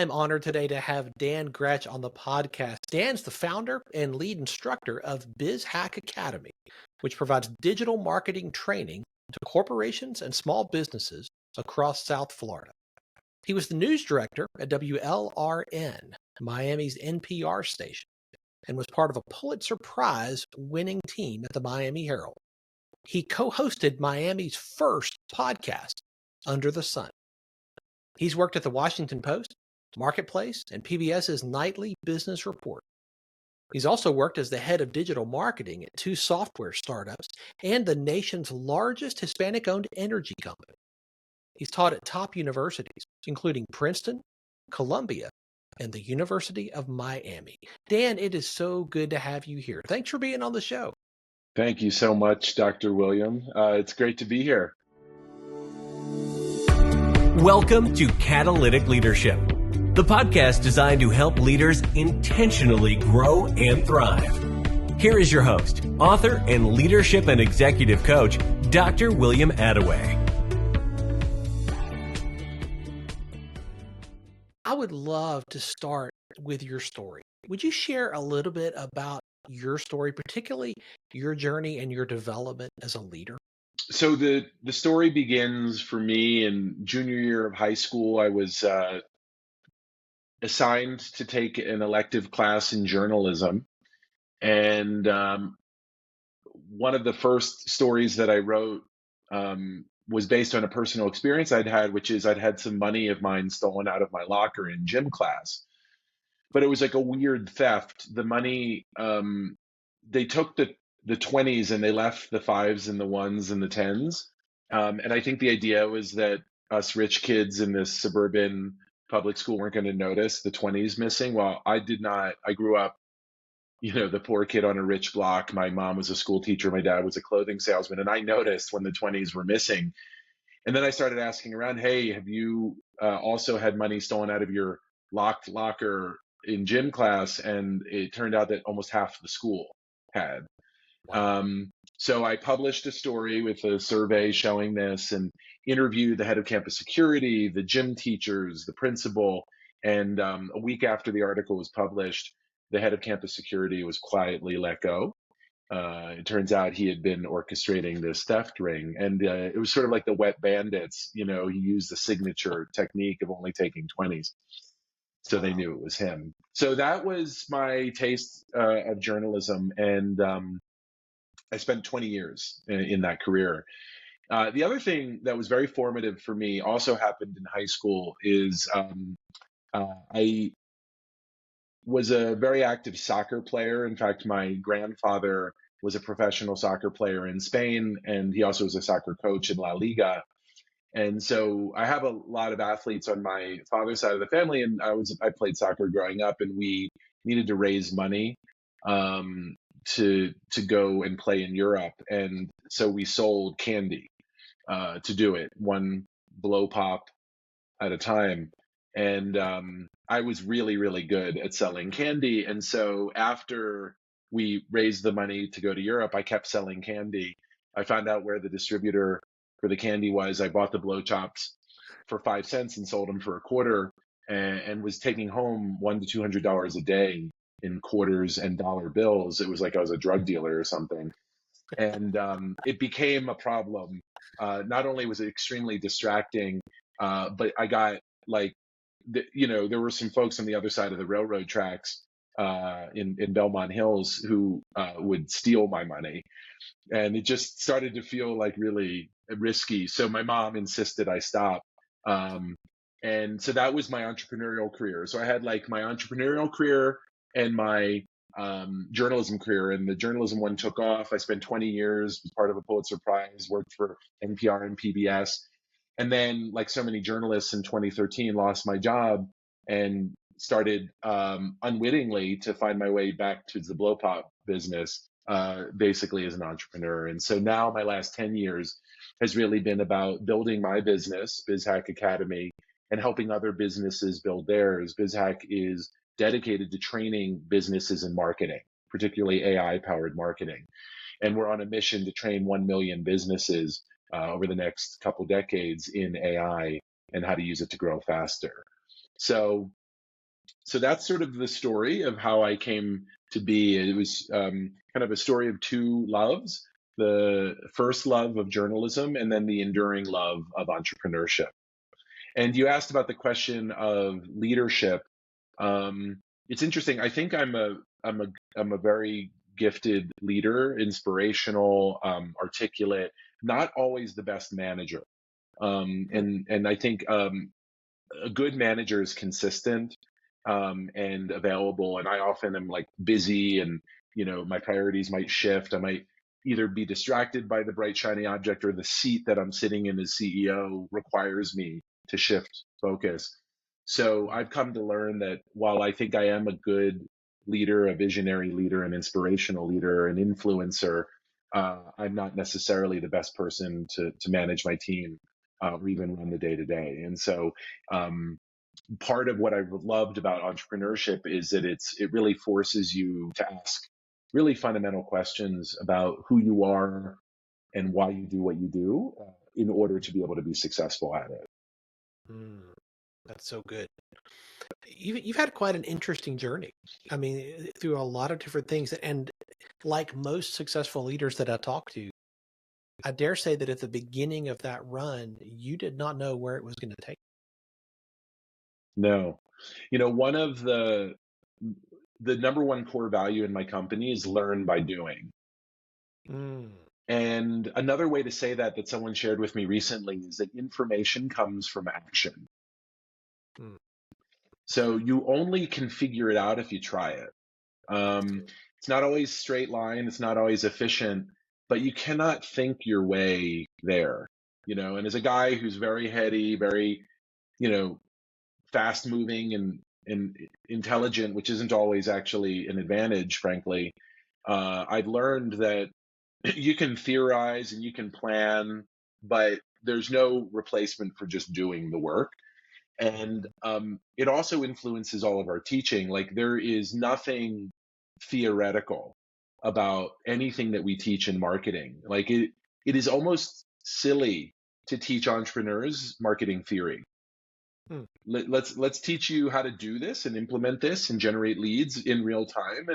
I'm honored today to have Dan Grech on the podcast. Dan's the founder and lead instructor of BizHack Academy, which provides digital marketing training to corporations and small businesses across South Florida. He was the news director at WLRN, Miami's NPR station, and was part of a Pulitzer Prize winning team at the Miami Herald. He co-hosted Miami's first podcast, Under the Sun. He's worked at the Washington Post, Marketplace, and PBS's nightly business report. He's also worked as the head of digital marketing at two software startups and the nation's largest Hispanic-owned energy company. He's taught at top universities, including Princeton, Columbia, and the University of Miami. Dan, it is so good to have you here. Thanks for being on the show. Thank you so much, Dr. William. It's great to be here. Welcome to Catalytic Leadership, the podcast designed to help leaders intentionally grow and thrive. Here is your host, author, and leadership and executive coach, Dr. William Attaway. I would love to start with your story. Would you share a little bit about your story, particularly your journey and your development as a leader? So the story begins for me in junior year of high school. I was assigned to take an elective class in journalism. And one of the first stories that I wrote was based on a personal experience I'd had, which is I'd had some money of mine stolen out of my locker in gym class. But it was like a weird theft. The money, they took the 20s and they left the 5s and the 1s and the 10s. And I think the idea was that us rich kids in this suburban public school weren't going to notice the 20s missing. Well, I did not. I grew up, the poor kid on a rich block. My mom was a school teacher. My dad was a clothing salesman. And I noticed when the 20s were missing. And then I started asking around, hey, have you also had money stolen out of your locked locker in gym class? And it turned out that almost half the school had. So I published a story with a survey showing this and interviewed the head of campus security, the gym teachers, the principal. And a week after the article was published, the head of campus security was quietly let go. It turns out he had been orchestrating this theft ring. And it was sort of like the wet bandits. He used the signature technique of only taking 20s. So they knew it was him. So that was my taste of journalism. And I spent 20 years in that career. The other thing that was very formative for me also happened in high school is I was a very active soccer player. In fact, my grandfather was a professional soccer player in Spain, and he also was a soccer coach in La Liga. And so I have a lot of athletes on my father's side of the family, and I played soccer growing up, and we needed to raise money to go and play in Europe. And so we sold candy to do it, one blow pop at a time. And I was really, really good at selling candy. And so after we raised the money to go to Europe, I kept selling candy. I found out where the distributor for the candy was. I bought the blow chops for 5 cents and sold them for a quarter, and was taking home $100 to $200 a day in quarters and dollar bills. It was like I was a drug dealer or something. And it became a problem. Not only was it extremely distracting, but I got there were some folks on the other side of the railroad tracks in Belmont Hills who would steal my money. And it just started to feel like really risky. So my mom insisted I stop. And so that was my entrepreneurial career. So I had like my entrepreneurial career and my journalism career, and the journalism one took off. I spent 20 years, was part of a Pulitzer Prize, worked for NPR and PBS. And then, like so many journalists in 2013, lost my job and started unwittingly to find my way back to the blow pop business, basically as an entrepreneur. And so now my last 10 years has really been about building my business, BizHack Academy, and helping other businesses build theirs. BizHack is dedicated to training businesses in marketing, particularly AI-powered marketing. And we're on a mission to train 1 million businesses over the next couple decades in AI and how to use it to grow faster. So So that's sort of the story of how I came to be. It was kind of a story of two loves: the first love of journalism, and then the enduring love of entrepreneurship. And you asked about the question of leadership. It's interesting. I think I'm a very gifted leader, inspirational, articulate, not always the best manager. And I think a good manager is consistent and available. And I often am like busy, and my priorities might shift. I might either be distracted by the bright shiny object, or the seat that I'm sitting in as CEO requires me to shift focus. So I've come to learn that while I think I am a good leader, a visionary leader, an inspirational leader, an influencer, I'm not necessarily the best person to manage my team or even run the day to day. And so um, part of what I've loved about entrepreneurship is that it really forces you to ask really fundamental questions about who you are and why you do what you do in order to be able to be successful at it. Mm, that's so good. You've had quite an interesting journey. I mean, through a lot of different things. And like most successful leaders that I talk to, I dare say that at the beginning of that run, you did not know where it was going to take. No, one of the number one core value in my company is learn by doing. Mm, And another way to say that someone shared with me recently is that information comes from action. mm, So you only can figure it out if you try it. It's not always straight line, it's not always efficient, but you cannot think your way there. And as a guy who's very heady, very, you know, fast moving and intelligent, which isn't always actually an advantage, frankly, I've learned that you can theorize and you can plan, but there's no replacement for just doing the work. And it also influences all of our teaching. Like, there is nothing theoretical about anything that we teach in marketing. Like, it is almost silly to teach entrepreneurs marketing theory. mm. Let's teach you how to do this and implement this and generate leads in real time.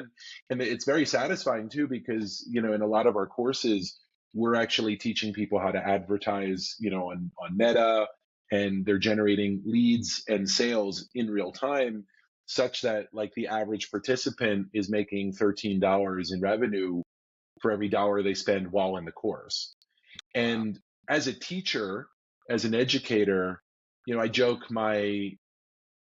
And it's very satisfying too, because in a lot of our courses we're actually teaching people how to advertise on Meta, and they're generating leads and sales in real time, such that like the average participant is making $13 in revenue for every dollar they spend while in the course. Wow. And as a teacher, as an educator, I joke my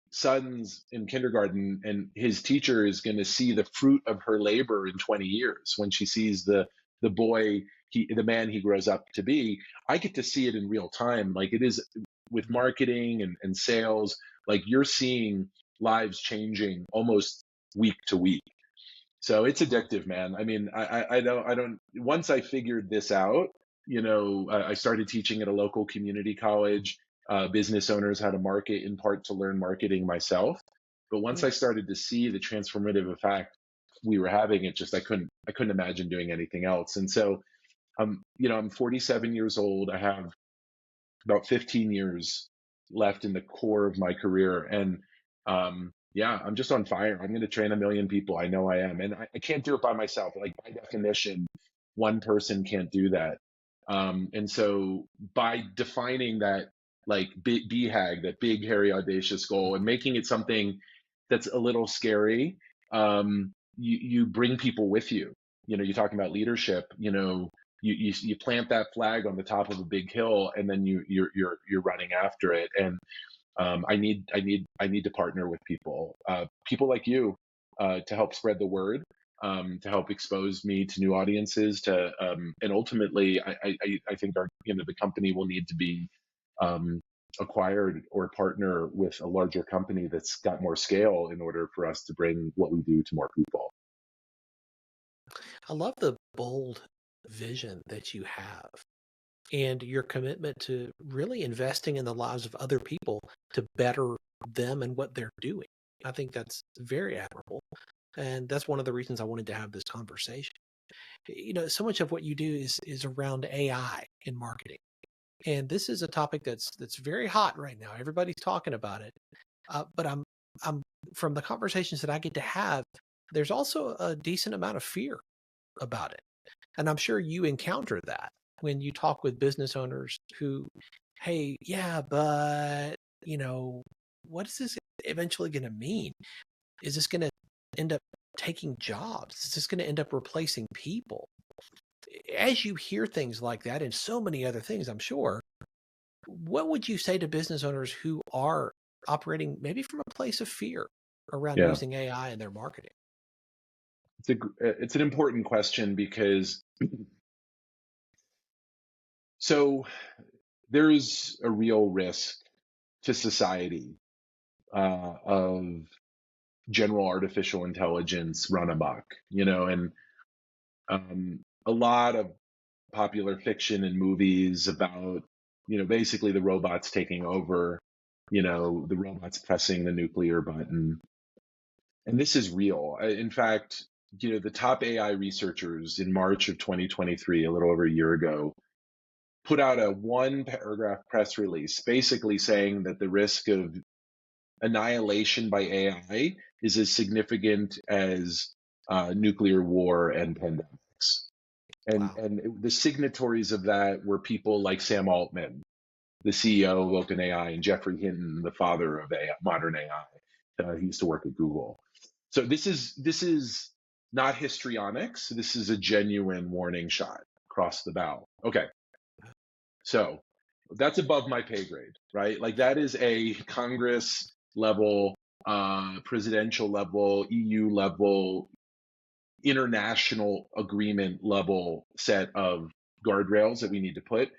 son's in kindergarten, and his teacher is going to see the fruit of her labor in 20 years when she sees the boy, the man he grows up to be. I get to see it in real time, like it is with marketing and sales. Like, you're seeing lives changing almost week to week. So it's addictive, man. I mean, I don't. Once I figured this out, I started teaching at a local community college, business owners how to market, in part to learn marketing myself. But once Mm. I started to see the transformative effect we were having, I couldn't imagine doing anything else. And so, I'm 47 years old. I have about 15 years left in the core of my career. And yeah, I'm just on fire. I'm going to train 1 million people. I know I am. And I can't do it by myself. Like, by definition, one person can't do that. And so by defining that, like, BHAG, that big, hairy, audacious goal, and making it something that's a little scary, you bring people with you. You're talking about leadership. You plant that flag on the top of a big hill, and then you're running after it. And I need to partner with people like you, to help spread the word, to help expose me to new audiences, and ultimately I think the company will need to be acquired or partner with a larger company that's got more scale in order for us to bring what we do to more people. I love the bold vision that you have and your commitment to really investing in the lives of other people to better them and what they're doing. I think that's very admirable. And that's one of the reasons I wanted to have this conversation. So much of what you do is around AI in marketing. And this is a topic that's very hot right now. Everybody's talking about it. But I'm from the conversations that I get to have, there's also a decent amount of fear about it. And I'm sure you encounter that when you talk with business owners who, hey, yeah, but, what is this eventually going to mean? Is this going to end up taking jobs? Is this going to end up replacing people? As you hear things like that and so many other things, I'm sure, what would you say to business owners who are operating maybe from a place of fear around Yeah. using AI in their marketing? It's an important question because so there's a real risk to society of general artificial intelligence run amok, and a lot of popular fiction and movies about, basically the robots taking over, the robots pressing the nuclear button. And this is real. In fact, the top AI researchers in March of 2023, a little over a year ago, put out a 1-paragraph press release basically saying that the risk of annihilation by AI is as significant as nuclear war and pandemics. Wow. And the signatories of that were people like Sam Altman, the CEO of OpenAI, and Jeffrey Hinton, the father of AI, modern AI. He used to work at Google. So this is not histrionics. This is a genuine warning shot across the bow. Okay. So that's above my pay grade, right? Like that is a Congress level, presidential level, EU level, international agreement level set of guardrails that we need to put,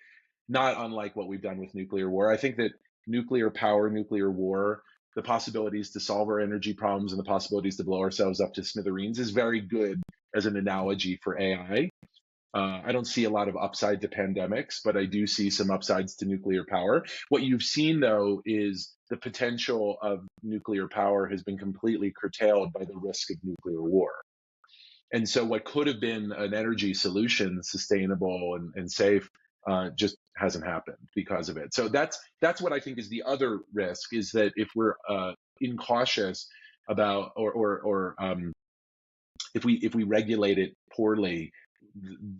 not unlike what we've done with nuclear war. I think that nuclear power, nuclear war, the possibilities to solve our energy problems and the possibilities to blow ourselves up to smithereens is very good as an analogy for AI. I don't see a lot of upside to pandemics, but I do see some upsides to nuclear power. What you've seen, though, is the potential of nuclear power has been completely curtailed by the risk of nuclear war. And so what could have been an energy solution, sustainable and safe, just hasn't happened because of it. So that's what I think is the other risk, is that if we're incautious about or if we regulate it poorly,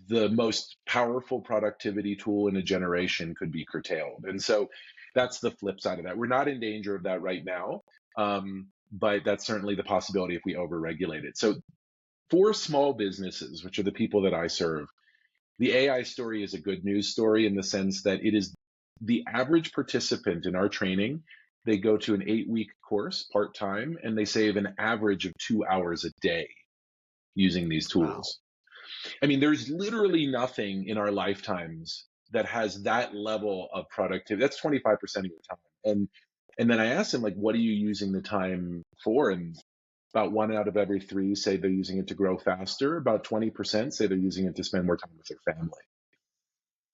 the most powerful productivity tool in a generation could be curtailed. And so that's the flip side of that. We're not in danger of that right now, but that's certainly the possibility if we overregulate it. So for small businesses, which are the people that I serve, the AI story is a good news story in the sense that it is the average participant in our training. They go to an 8-week course part-time and they save an average of 2 hours a day using these tools. Wow. I mean, there's literally nothing in our lifetimes that has that level of productivity. That's 25% of your time. And then I asked them, like, what are you using the time for? And about 1 out of every 3 say they're using it to grow faster. About 20% say they're using it to spend more time with their family.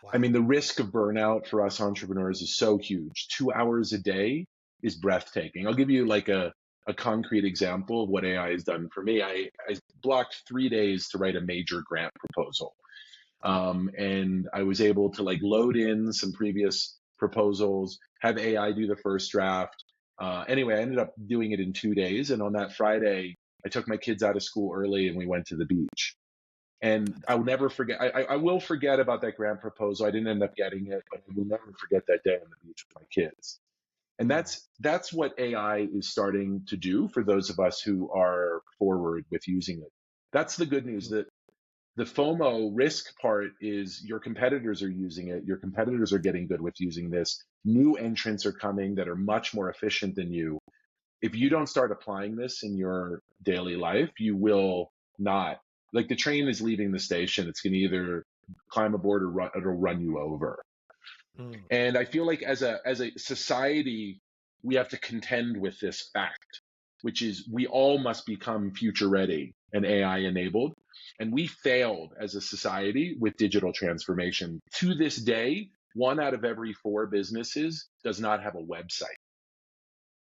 Wow. I mean, the risk of burnout for us entrepreneurs is so huge. 2 hours a day is breathtaking. I'll give you like a concrete example of what AI has done for me. I blocked 3 days to write a major grant proposal. And I was able to like load in some previous proposals, have AI do the first draft. Anyway, I ended up doing it in 2 days. And on that Friday, I took my kids out of school early and we went to the beach. And I'll never forget, I will forget about that grant proposal. I didn't end up getting it, but I will never forget that day on the beach with my kids. And that's what AI is starting to do for those of us who are forward with using it. That's the good news. That the FOMO risk part is your competitors are using it. Your competitors are getting good with using this. New entrants are coming that are much more efficient than you. If you don't start applying this in your daily life, you will not. Like the train is leaving the station. It's going to either climb aboard or it'll run you over. And I feel like as a society, we have to contend with this fact, which is we all must become future ready and AI enabled. And we failed as a society with digital transformation. To this day, 1 out of every 4 businesses does not have a website.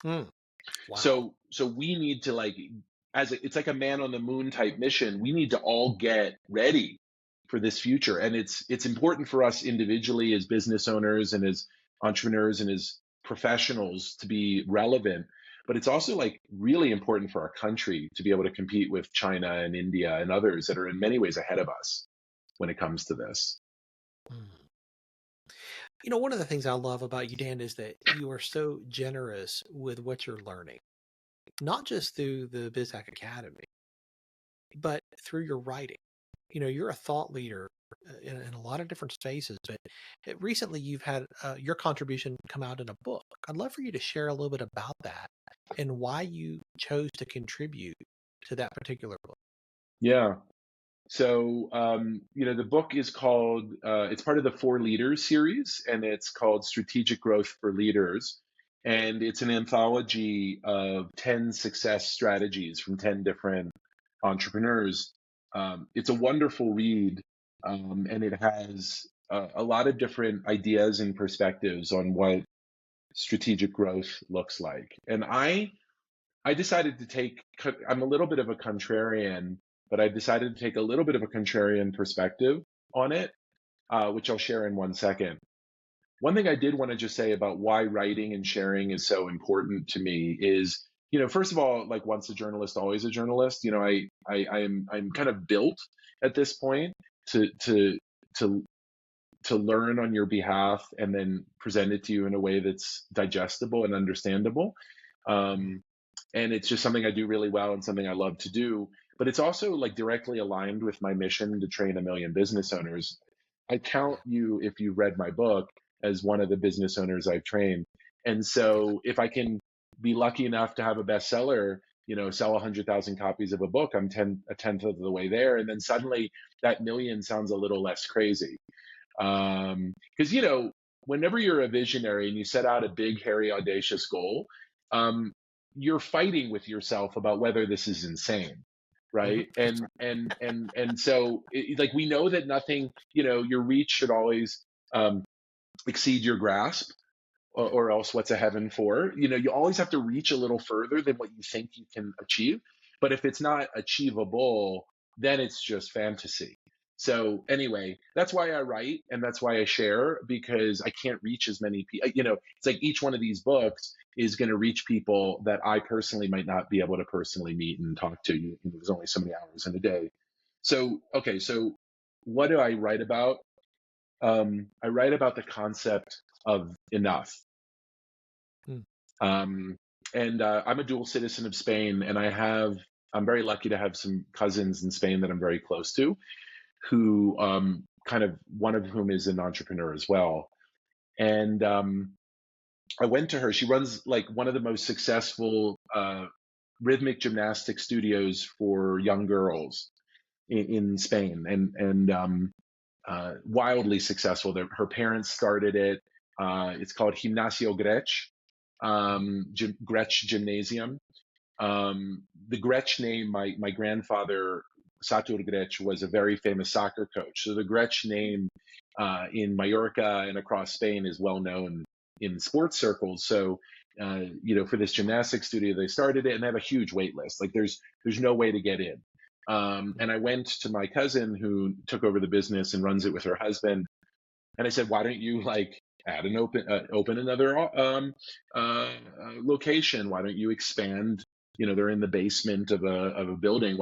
Wow. So we need to it's like a man on the moon type mission. We need to all get ready for this future. And it's important for us individually as business owners and as entrepreneurs and as professionals to be relevant. but it's also like really important for our country to be able to compete with China and India and others that are in many ways ahead of us when it comes to this. Mm. One of the things I love about you, Dan, is that you are so generous with what you're learning, not just through the BizHack Academy, but through your writing. You're a thought leader in a lot of different spaces, but recently you've had your contribution come out in a book. I'd love for you to share a little bit about that and why you chose to contribute to that particular book. Yeah. So, the book is called, it's part of the Four Leaders series, and it's called Strategic Growth for Leaders. And it's an anthology of 10 success strategies from 10 different entrepreneurs. It's a wonderful read, and it has a lot of different ideas and perspectives on what strategic growth looks like. And I decided to I'm a little bit of a contrarian, but I decided to take a little bit of a contrarian perspective on it, which I'll share in 1 second. One thing I did want to just say about why writing and sharing is so important to me is, first of all, like once a journalist, always a journalist. I'm kind of built at this point to to to learn on your behalf and then present it to you in a way that's digestible and understandable. And it's just something I do really well and something I love to do. But it's also like directly aligned with my mission to train 1 million business owners. I count you, if you read my book, as one of the business owners I've trained. And so if I can be lucky enough to have a bestseller, sell 100,000 copies of a book, I'm a tenth of the way there. And then suddenly that million sounds a little less crazy. Because, whenever you're a visionary and you set out a big, hairy, audacious goal, you're fighting with yourself about whether this is insane. Right. And so like, we know that nothing, your reach should always exceed your grasp, or else what's a heaven for? You always have to reach a little further than what you think you can achieve. But if it's not achievable, then it's just fantasy. So anyway, that's why I write and that's why I share, because I can't reach as many people. It's like each one of these books is going to reach people that I personally might not be able to personally meet and talk to. There's only so many hours in a day. So, okay, so what do I write about? I write about the concept of enough. I'm a dual citizen of Spain, and I'm very lucky to have some cousins in Spain that I'm very close to, who kind of one of whom is an entrepreneur as well. And I went to her. She runs like one of the most successful rhythmic gymnastic studios for young girls in Spain, and wildly successful. Her parents started it. It's called Gimnasio Grech, Grech Gymnasium. The Grech name, my grandfather, Satur Grech, was a very famous soccer coach. So the Grech name in Mallorca and across Spain is well known in sports circles. So, for this gymnastics studio, they started it and they have a huge wait list. Like there's no way to get in. And I went to my cousin who took over the business and runs it with her husband. And I said, why don't you open another location? Why don't you expand? They're in the basement of a building,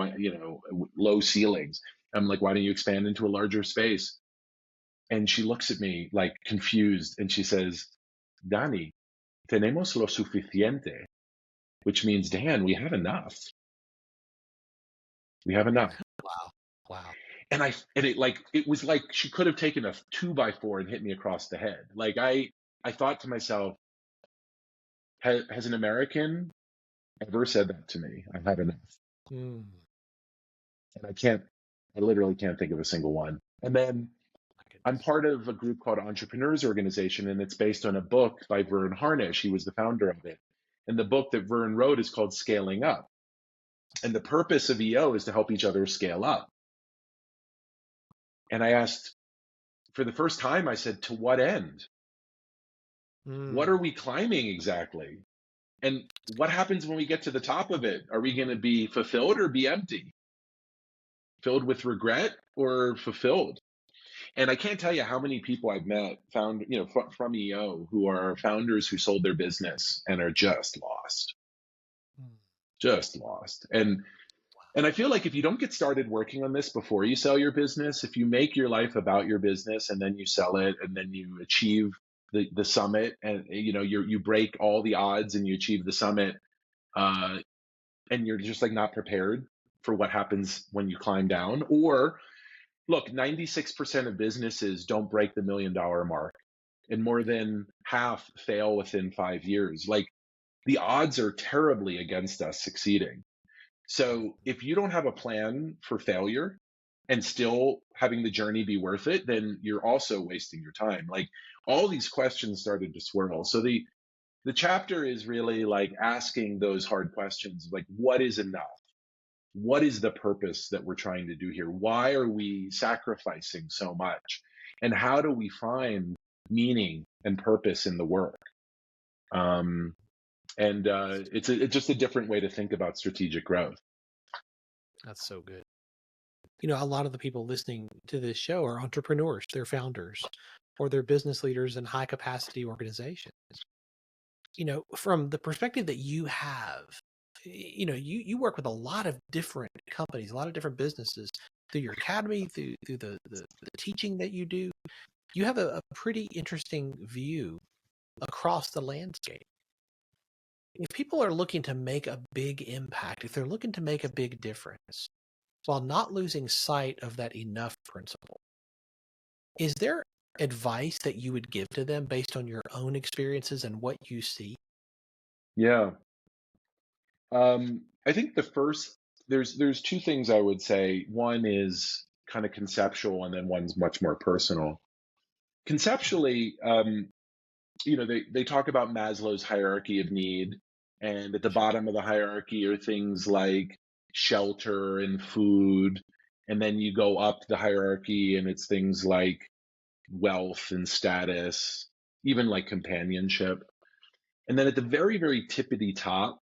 low ceilings. I'm like, why don't you expand into a larger space? And she looks at me like confused and she says, Dani, tenemos lo suficiente, which means, Dan, we have enough. We have enough. Wow. And it was like she could have taken a 2x4 and hit me across the head. Like I thought to myself, has an American ever said that to me? I've had enough. And I literally can't think of a single one. And then I'm part of a group called Entrepreneurs Organization, and it's based on a book by Vern Harnish. He was the founder of it. And the book that Vern wrote is called Scaling Up. And the purpose of EO is to help each other scale up. And I asked, for the first time, I said, to what end? What are we climbing exactly? And what happens when we get to the top of it? Are we going to be fulfilled or be empty? Filled with regret or fulfilled? And I can't tell you how many people I've met from EO who are founders who sold their business and are just lost. just lost. And I feel like if you don't get started working on this before you sell your business, if you make your life about your business and then you sell it and then you achieve the summit, and you break all the odds and you achieve the summit, and you're just like not prepared for what happens when you climb down. Or look, 96% of businesses don't break the $1 million mark, and more than half fail within 5 years. Like, the odds are terribly against us succeeding. So if you don't have a plan for failure and still having the journey be worth it, then you're also wasting your time. Like, all these questions started to swirl. So the chapter is really like asking those hard questions, like, what is enough? What is the purpose that we're trying to do here? Why are we sacrificing so much? And how do we find meaning and purpose in the work? It's just a different way to think about strategic growth. That's so good. A lot of the people listening to this show are entrepreneurs, they're founders, or they're business leaders in high capacity organizations. From the perspective that you have, you work with a lot of different companies, a lot of different businesses through your academy, through the teaching that you do. You have a pretty interesting view across the landscape. If people are looking to make a big impact, if they're looking to make a big difference, while not losing sight of that enough principle, is there advice that you would give to them based on your own experiences and what you see? Yeah. I think there's two things I would say. One is kind of conceptual, and then one's much more personal. Conceptually, they talk about Maslow's hierarchy of need, and at the bottom of the hierarchy are things like shelter and food, and then you go up the hierarchy and it's things like wealth and status, even like companionship. And then at the very, very tippity top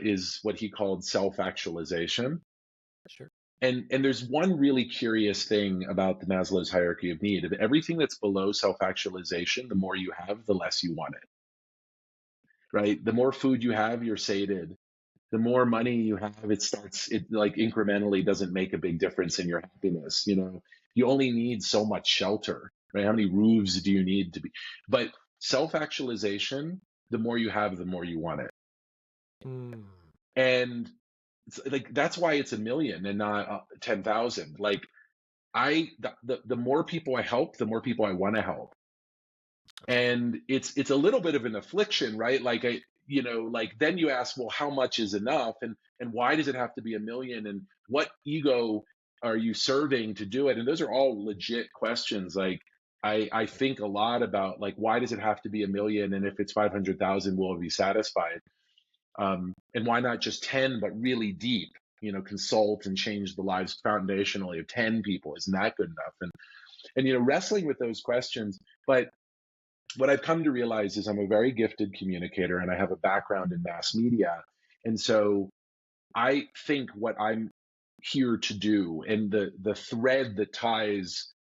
is what he called self-actualization. Sure. And there's one really curious thing about the Maslow's hierarchy of need. Everything that's below self-actualization, the more you have, the less you want it. Right? The more food you have, you're sated. The more money you have, it like incrementally doesn't make a big difference in your happiness. You only need so much shelter, right? How many roofs do you need to be? But self-actualization, the more you have, the more you want it. And like, that's why it's 1 million and not 10,000. Like, the more people I help, the more people I want to help. And it's a little bit of an affliction, right? Like, then you ask, well, how much is enough? And why does it have to be 1 million? And what ego are you serving to do it? And those are all legit questions. Like, I think a lot about, like, why does it have to be 1 million? And if it's 500,000, will it be satisfied? And why not just 10, but really deep, consult and change the lives foundationally of 10 people? Isn't that good enough? And wrestling with those questions. But what I've come to realize is I'm a very gifted communicator, and I have a background in mass media. And so I think what I'm here to do, and the thread that ties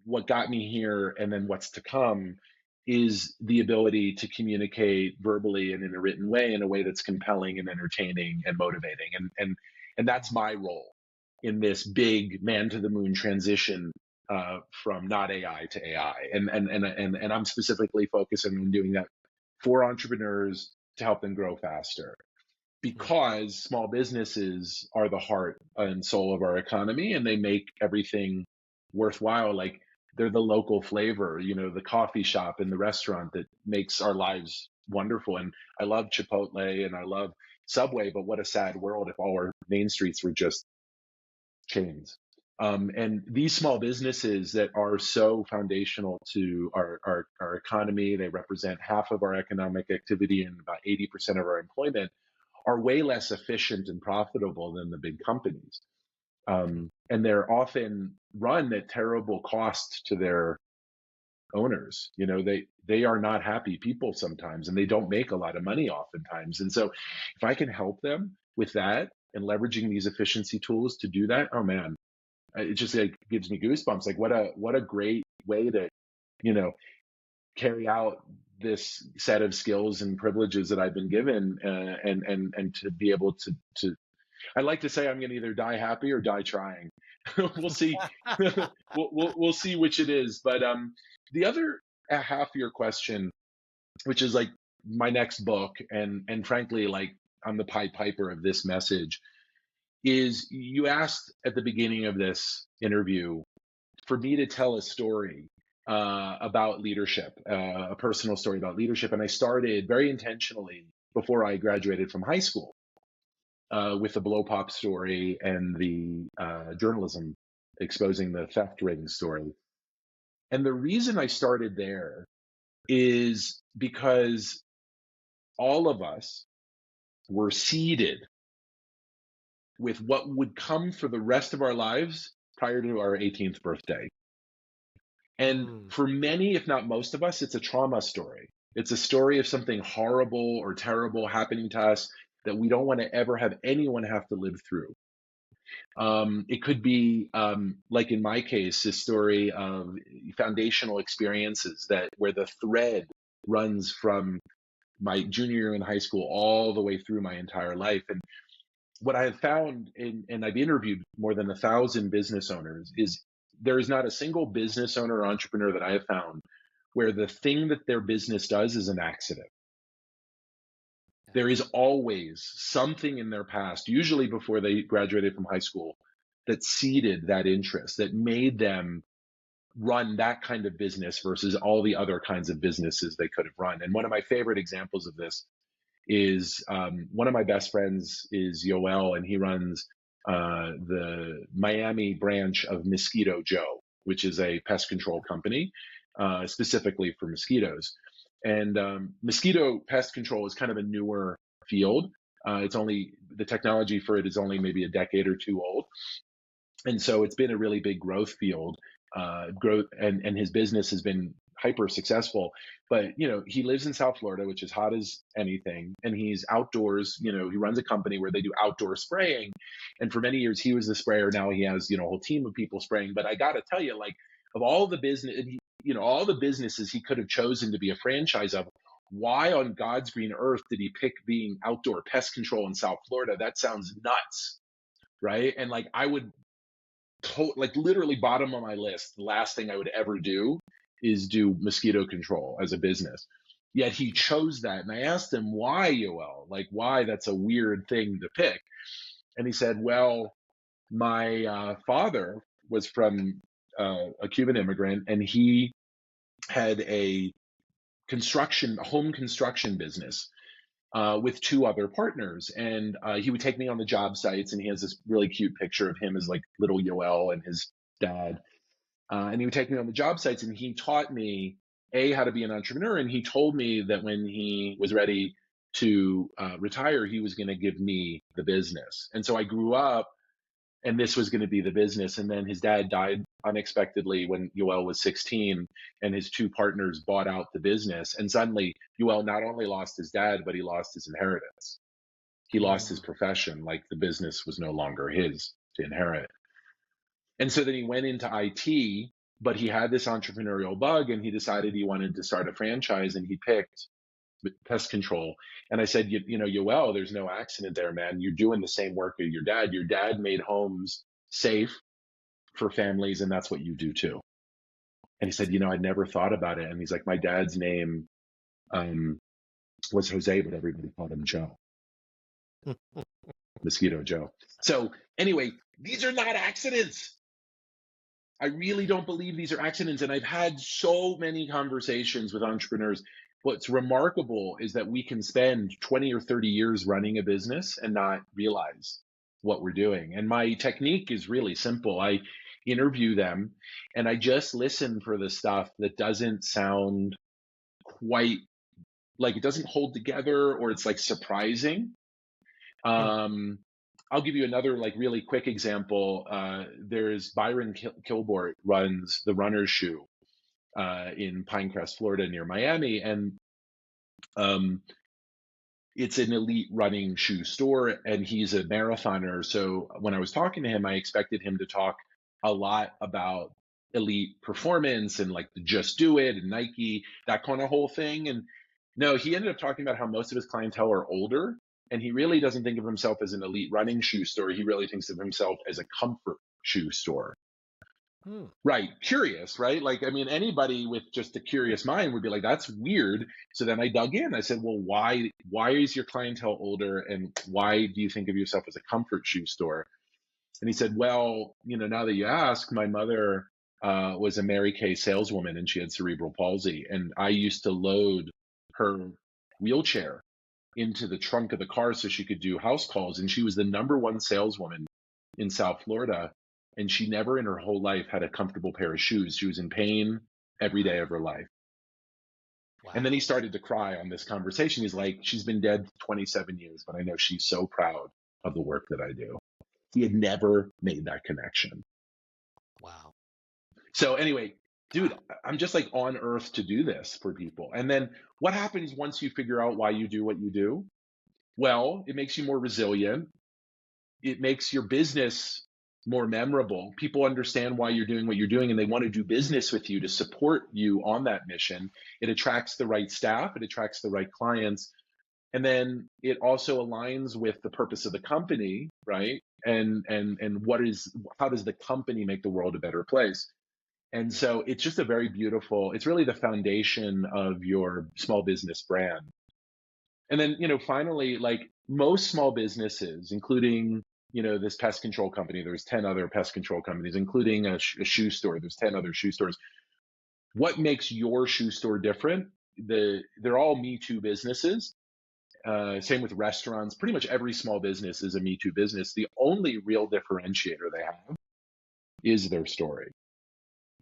what got me here and then what's to come, is the ability to communicate verbally and in a written way, in a way that's compelling and entertaining and motivating. And that's my role in this big man to the moon transition from not AI to AI. And I'm specifically focusing on doing that for entrepreneurs to help them grow faster, because small businesses are the heart and soul of our economy, and they make everything worthwhile. Like, they're the local flavor, the coffee shop and the restaurant that makes our lives wonderful. And I love Chipotle and I love Subway, but what a sad world if all our main streets were just chains. And these small businesses that are so foundational to our economy, they represent half of our economic activity and about 80% of our employment, are way less efficient and profitable than the big companies. And they're often run at terrible cost to their owners. They are not happy people sometimes, and they don't make a lot of money oftentimes. And so if I can help them with that and leveraging these efficiency tools to do that, oh man, it just like gives me goosebumps. Like, what a great way to, carry out this set of skills and privileges that I've been given, and to be able to I like to say I'm going to either die happy or die trying. We'll see. We'll see which it is. But the other half of your question, which is like my next book, and frankly, like I'm the Pied Piper of this message, is you asked at the beginning of this interview for me to tell a story about leadership, a personal story about leadership, and I started very intentionally before I graduated from high school. With the blow pop story and the journalism exposing the theft ring story. And the reason I started there is because all of us were seeded with what would come for the rest of our lives prior to our 18th birthday. And for many, if not most of us, it's a trauma story. It's a story of something horrible or terrible happening to us that we don't want to ever have anyone have to live through. It could be, like in my case, a story of foundational experiences where the thread runs from my junior year in high school all the way through my entire life. And what I have found, and I've interviewed more than 1,000 business owners, is there is not a single business owner or entrepreneur that I have found where the thing that their business does is an accident. There is always something in their past, usually before they graduated from high school, that seeded that interest, that made them run that kind of business versus all the other kinds of businesses they could have run. And one of my favorite examples of this is one of my best friends is Yoel, and he runs the Miami branch of Mosquito Joe, which is a pest control company specifically for mosquitoes. And mosquito pest control is kind of a newer field. It's only, the technology for it is only maybe a decade or two old. And so it's been a really big growth field, and his business has been hyper successful. But, he lives in South Florida, which is hot as anything. And he's outdoors, he runs a company where they do outdoor spraying. And for many years, he was the sprayer. Now he has, a whole team of people spraying. But I got to tell you, like, of all the business, all the businesses he could have chosen to be a franchise of, why on God's green earth did he pick being outdoor pest control in South Florida? That sounds nuts, right? And like, I would literally bottom of my list, the last thing I would ever do is do mosquito control as a business. Yet he chose that. And I asked him, why, Yoel? Like, why? That's a weird thing to pick. And he said, well, my father was from a Cuban immigrant, and he had a home construction business with two other partners. And he would take me on the job sites, and he has this really cute picture of him as like little Yoel and his dad. And he would take me on the job sites, and he taught me, how to be an entrepreneur. And he told me that when he was ready to retire, he was going to give me the business. And so I grew up, and this was going to be the business. And then his dad died unexpectedly when Yoel was 16, and his two partners bought out the business. And suddenly Yoel not only lost his dad, but he lost his inheritance. He lost his profession. Like, the business was no longer his to inherit. And so then he went into IT, but he had this entrepreneurial bug, and he decided he wanted to start a franchise, and he picked pest control. And I said, Yoel, there's no accident there, man. You're doing the same work as your dad. Your dad made homes safe for families, and that's what you do too. And he said, I'd never thought about it. And he's like, my dad's name was Jose, but everybody called him Joe. Mosquito Joe. So anyway, these are not accidents. I really don't believe these are accidents. And I've had so many conversations with entrepreneurs. What's remarkable is that we can spend 20 or 30 years running a business and not realize what we're doing. And my technique is really simple. I interview them, and I just listen for the stuff that doesn't sound quite like, it doesn't hold together, or it's like surprising. I'll give you another like really quick example. There's Byron Kilbort runs the Runner's Shoe in Pinecrest, Florida, near Miami. And it's an elite running shoe store, and he's a marathoner. So when I was talking to him, I expected him to talk a lot about elite performance and like the Just Do It and Nike, that kind of whole thing. And no, he ended up talking about how most of his clientele are older, and he really doesn't think of himself as an elite running shoe store. He really thinks of himself as a comfort shoe store. Hmm. Right. Curious, right? Like, I mean, anybody with just a curious mind would be like, that's weird. So then I dug in. I said, well, why is your clientele older, and why do you think of yourself as a comfort shoe store? And he said, well, now that you ask, my mother was a Mary Kay saleswoman, and she had cerebral palsy. And I used to load her wheelchair into the trunk of the car so she could do house calls. And she was the number one saleswoman in South Florida. And she never in her whole life had a comfortable pair of shoes. She was in pain every day of her life. Wow. And then he started to cry on this conversation. He's like, she's been dead 27 years, but I know she's so proud of the work that I do. He had never made that connection. Wow. So anyway, dude, I'm just like on earth to do this for people. And then what happens once you figure out why you do what you do? Well, it makes you more resilient. It makes your business more memorable. People understand why you're doing what you're doing, and they want to do business with you to support you on that mission. It attracts the right staff. It attracts the right clients. And then it also aligns with the purpose of the company, right? And how does the company make the world a better place? And so it's just it's really the foundation of your small business brand. And then, finally, like most small businesses, including, this pest control company, there's 10 other pest control companies, including a shoe store. There's 10 other shoe stores. What makes your shoe store different? They're all Me Too businesses. Same with restaurants. Pretty much every small business is a Me Too business. The only real differentiator they have is their story.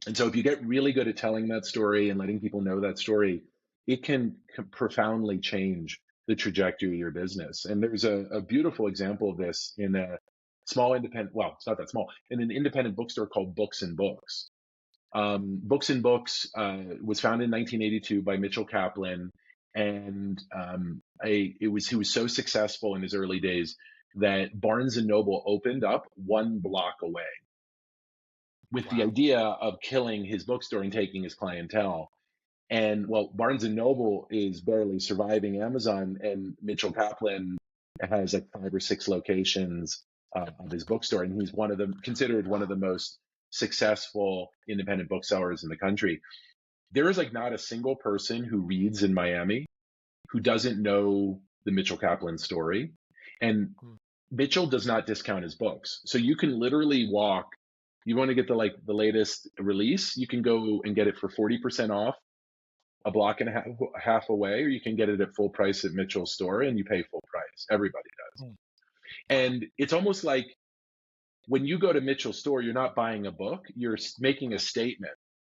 And so if you get really good at telling that story and letting people know that story, it can profoundly change the trajectory of your business. And there's a beautiful example of this in a small independent, well, it's not that small, in an independent bookstore called Books and Books. Books and Books was founded in 1982 by Mitchell Kaplan. And he was so successful in his early days that Barnes and Noble opened up one block away with the idea of killing his bookstore and taking his clientele. And well, Barnes and Noble is barely surviving Amazon, and Mitchell Kaplan has like 5 or 6 locations of his bookstore, and he's considered one of the most successful independent booksellers in the country. There is like not a single person who reads in Miami who doesn't know the Mitchell Kaplan story. And Mitchell does not discount his books. So you can literally walk, you want to get the latest release, you can go and get it for 40% off a block and a half away, or you can get it at full price at Mitchell's store, and you pay full price. Everybody does. And it's almost like when you go to Mitchell's store, you're not buying a book, you're making a statement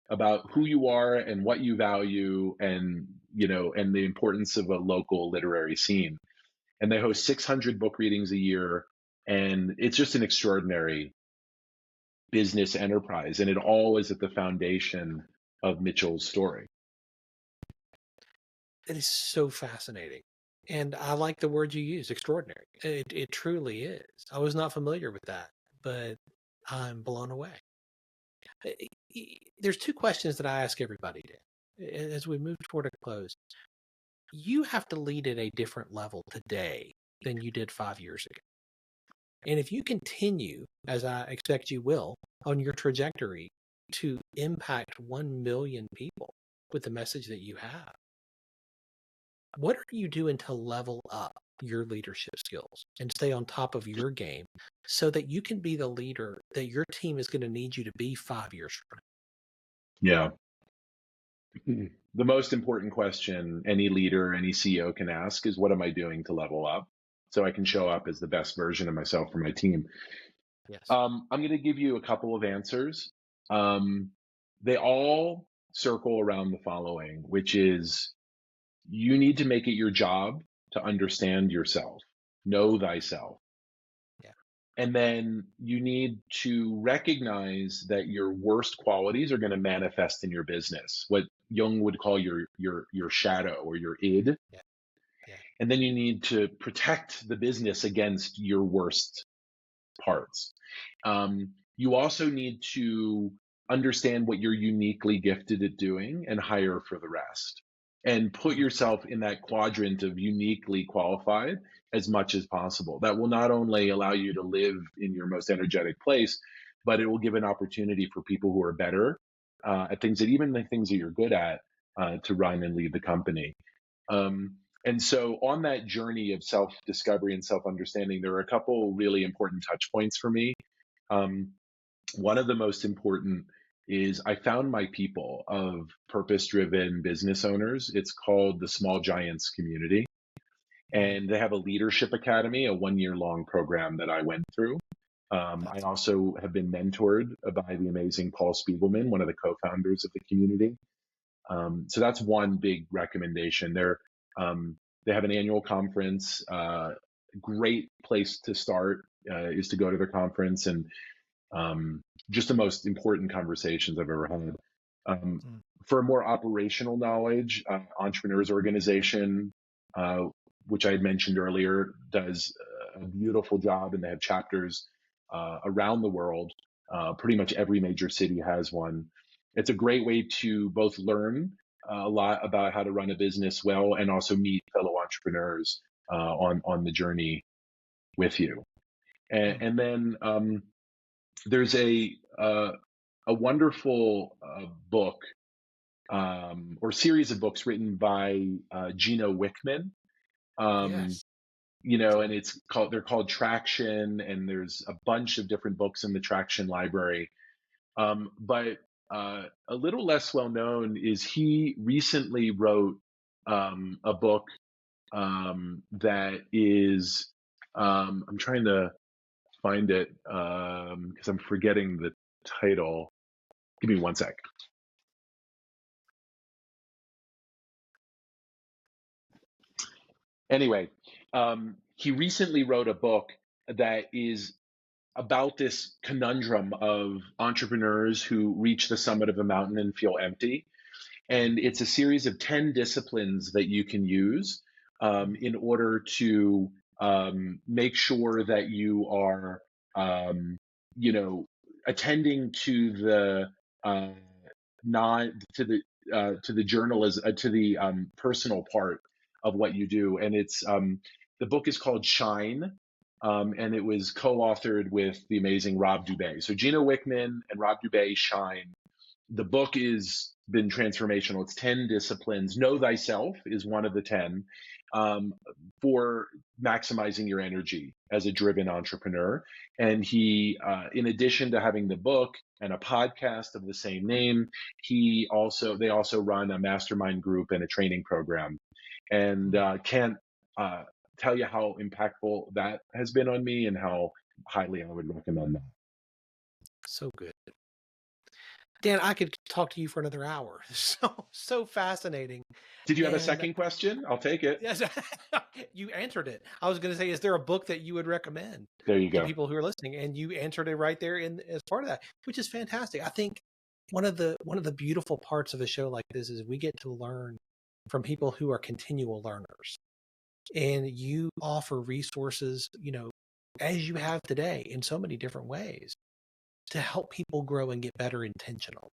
about who you are and what you value, and and the importance of a local literary scene. And they host 600 book readings a year, and it's just an extraordinary business enterprise, and it all is at the foundation of Mitchell's story. It is so fascinating. And I like the word you use, extraordinary. It truly is. I was not familiar with that, but I'm blown away. There's 2 questions that I ask everybody as we move toward a close. You have to lead at a different level today than you did 5 years ago. And if you continue, as I expect you will, on your trajectory to impact 1 million people with the message that you have, what are you doing to level up your leadership skills and stay on top of your game so that you can be the leader that your team is going to need you to be 5 years from now? Yeah. The most important question any leader, any CEO can ask is, what am I doing to level up so I can show up as the best version of myself for my team? Yes. I'm going to give you a couple of answers. They all circle around the following, which is, you need to make it your job to understand yourself, know thyself. Yeah. And then you need to recognize that your worst qualities are going to manifest in your business, what Jung would call your shadow or your id. Yeah. Yeah. And then you need to protect the business against your worst parts. You also need to understand what you're uniquely gifted at doing and hire for the rest. And put yourself in that quadrant of uniquely qualified as much as possible. That will not only allow you to live in your most energetic place, but it will give an opportunity for people who are better at things, that even the things that you're good at, to run and lead the company. And so on that journey of self-discovery and self-understanding, there are a couple really important touch points for me. One of the most important is I found my people of purpose-driven business owners. It's called the Small Giants Community. And they have a leadership academy, a 1-year-long program that I went through. I also have been mentored by the amazing Paul Spiegelman, one of the co-founders of the community. So that's one big recommendation. They have an annual conference. Great place to start is to go to their conference, and just the most important conversations I've ever had. For more operational knowledge, Entrepreneurs Organization, which I had mentioned earlier, does a beautiful job, and they have chapters around the world. Pretty much every major city has one. It's a great way to both learn a lot about how to run a business well, and also meet fellow entrepreneurs on the journey with you. And then there's a wonderful book or series of books written by Gino Wickman. Yes. And they're called Traction, and there's a bunch of different books in the Traction library. But a little less well known is he recently wrote a book that is, I'm trying to find it because I'm forgetting the title. Give me one sec. Anyway, he recently wrote a book that is about this conundrum of entrepreneurs who reach the summit of a mountain and feel empty. And it's a series of 10 disciplines that you can use in order to make sure that you are, attending to the personal part of what you do. And it's the book is called Shine. And it was co-authored with the amazing Rob Dubay. So Gino Wickman and Rob Dubay, Shine. The book has been transformational. It's 10 disciplines. Know thyself is one of the 10 for maximizing your energy as a driven entrepreneur. And he, in addition to having the book and a podcast of the same name, they also run a mastermind group and a training program. And can't tell you how impactful that has been on me, and how highly I would recommend that. So good. Dan, I could talk to you for another hour. So fascinating. Did you have a second question? I'll take it. Yes, you answered it. I was going to say, is there a book that you would recommend There you to go. people who are listening? And you answered it right there as part of that, which is fantastic. I think one of the beautiful parts of a show like this is we get to learn from people who are continual learners. And you offer resources, as you have today, in so many different ways to help people grow and get better intentional.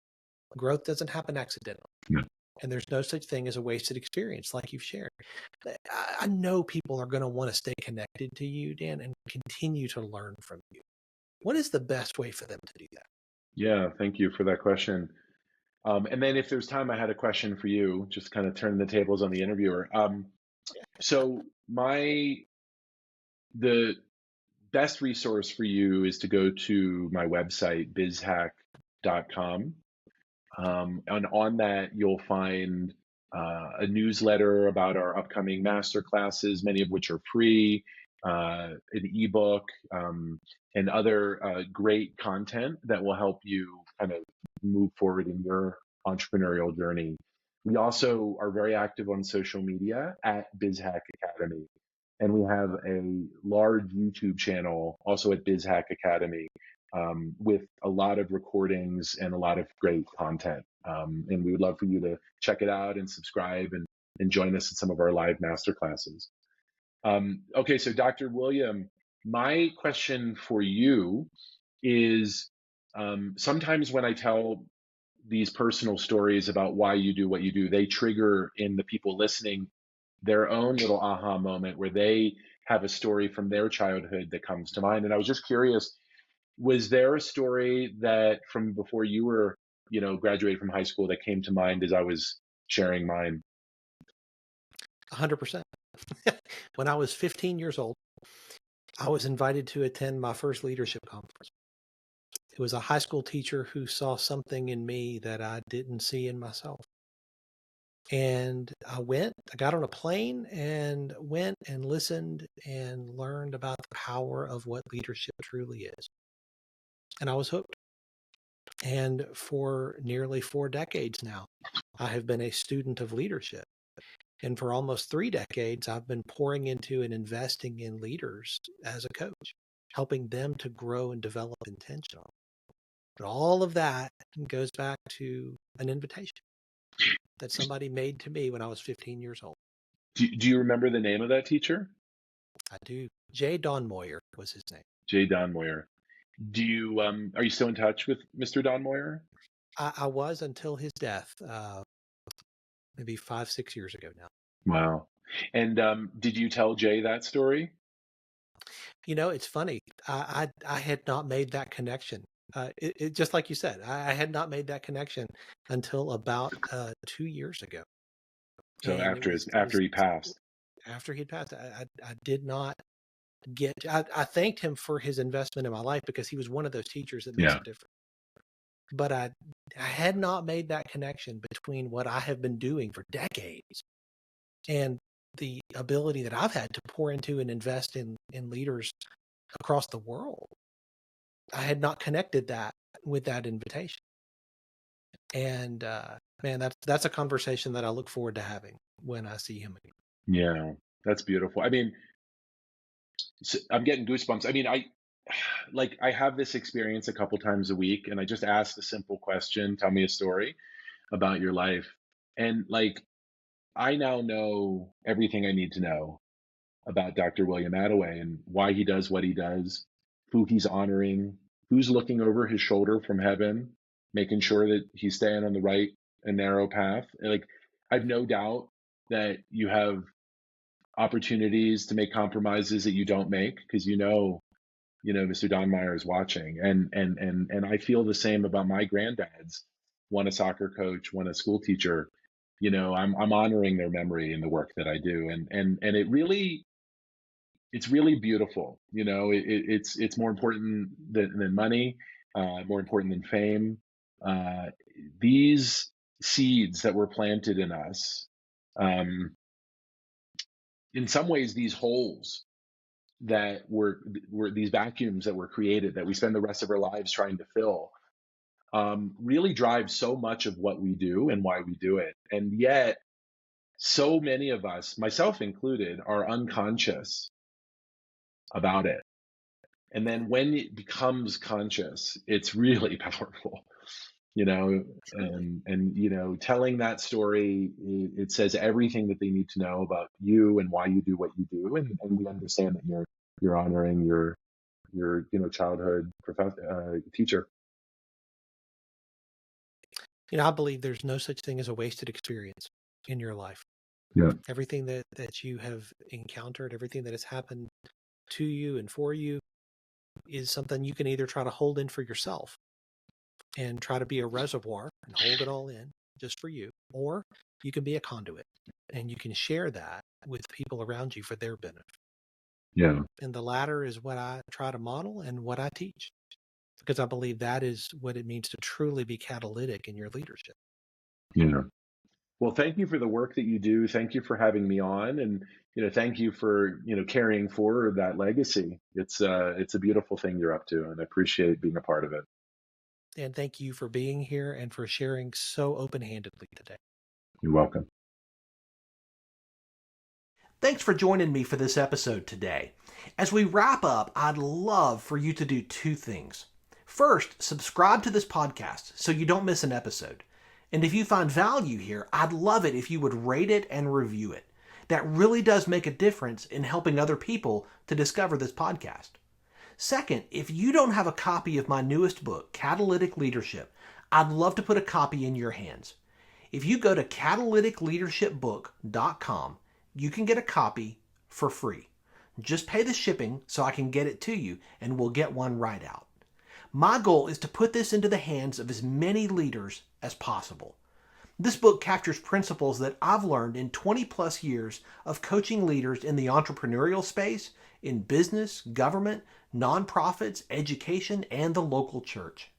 Growth doesn't happen accidentally. No. And there's no such thing as a wasted experience like you've shared. I know people are going to want to stay connected to you, Dan, and continue to learn from you. What is the best way for them to do that? Yeah, thank you for that question. And then if there's time, I had a question for you, just kind of turn the tables on the interviewer. So the best resource for you is to go to my website, bizhack.com. And on that, you'll find a newsletter about our upcoming masterclasses, many of which are free, an ebook, and other great content that will help you kind of move forward in your entrepreneurial journey. We also are very active on social media at BizHack Academy. And we have a large YouTube channel also at BizHack Academy with a lot of recordings and a lot of great content. And we would love for you to check it out and subscribe and join us at some of our live masterclasses. Okay, so Dr. William, my question for you is, Sometimes when I tell these personal stories about why you do what you do, they trigger in the people listening their own little aha moment where they have a story from their childhood that comes to mind. And I was just curious, was there a story that from before you were, graduated from high school that came to mind as I was sharing mine? 100%. When I was 15 years old, I was invited to attend my first leadership conference. It was a high school teacher who saw something in me that I didn't see in myself. And I got on a plane and went and listened and learned about the power of what leadership truly is. And I was hooked. And for nearly 4 decades now, I have been a student of leadership. And for almost 3 decades, I've been pouring into and investing in leaders as a coach, helping them to grow and develop intentionally. But all of that goes back to an invitation that somebody made to me when I was 15 years old. Do you remember the name of that teacher? I do. J. Don Moyer was his name. J. Don Moyer. Do you are you still in touch with Mr. Don Moyer? I was until his death, maybe 5-6 years ago now. Wow. And did you tell Jay that story? It's funny. I had not made that connection. It just like you said, I had not made that connection until about 2 years ago. So And after he passed. After he'd passed, I did not get. I thanked him for his investment in my life because he was one of those teachers that makes a difference. But I had not made that connection between what I have been doing for decades and the ability that I've had to pour into and invest in leaders across the world. I had not connected that with that invitation. And man, that's a conversation that I look forward to having when I see him again. Yeah, that's beautiful. I mean, I'm getting goosebumps. I mean, I have this experience a couple times a week, and I just ask the simple question, tell me a story about your life. And I now know everything I need to know about Dr. William Attaway and why he does what he does, who he's honoring, who's looking over his shoulder from heaven, making sure that he's staying on the right and narrow path. I've no doubt that you have opportunities to make compromises that you don't make because Mr. Don Meyer is watching, and I feel the same about my granddads. One a soccer coach, one a school teacher. I'm honoring their memory in the work that I do, and it's really beautiful. It's more important than money, more important than fame. These seeds that were planted in us, in some ways, these holes that were these vacuums that were created that we spend the rest of our lives trying to fill, really drive so much of what we do and why we do it. And yet, so many of us, myself included, are unconscious about it. And then when it becomes conscious, it's really powerful. Telling that story, it says everything that they need to know about you and why you do what you do, and we understand that you're honoring your childhood teacher. I believe there's no such thing as a wasted experience in your life. Yeah. Everything that you have encountered, everything that has happened to you and for you, is something you can either try to hold in for yourself and try to be a reservoir and hold it all in just for you, or you can be a conduit and you can share that with people around you for their benefit. Yeah. And the latter is what I try to model and what I teach, because I believe that is what it means to truly be catalytic in your leadership. Yeah. Well, thank you for the work that you do. Thank you for having me on, and thank you for carrying forward that legacy. It's a beautiful thing you're up to, and I appreciate being a part of it. And thank you for being here and for sharing so open-handedly today. You're welcome. Thanks for joining me for this episode today. As we wrap up, I'd love for you to do 2 things. First, subscribe to this podcast so you don't miss an episode. And if you find value here, I'd love it if you would rate it and review it. That really does make a difference in helping other people to discover this podcast. Second, if you don't have a copy of my newest book, Catalytic Leadership, I'd love to put a copy in your hands. If you go to catalyticleadershipbook.com, you can get a copy for free. Just pay the shipping so I can get it to you, and we'll get one right out. My goal is to put this into the hands of as many leaders as possible. This book captures principles that I've learned in 20 plus years of coaching leaders in the entrepreneurial space, in business, government, nonprofits, education, and the local church.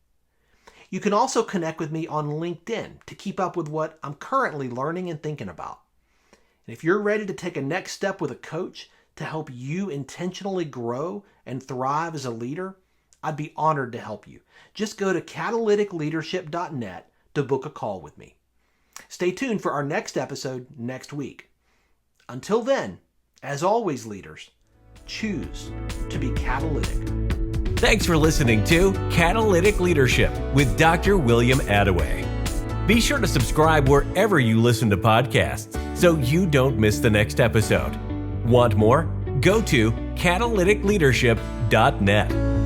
You can also connect with me on LinkedIn to keep up with what I'm currently learning and thinking about. And if you're ready to take a next step with a coach to help you intentionally grow and thrive as a leader, I'd be honored to help you. Just go to catalyticleadership.net to book a call with me. Stay tuned for our next episode next week. Until then, as always, leaders, choose to be catalytic. Thanks for listening to Catalytic Leadership with Dr. William Attaway. Be sure to subscribe wherever you listen to podcasts so you don't miss the next episode. Want more? Go to catalyticleadership.net.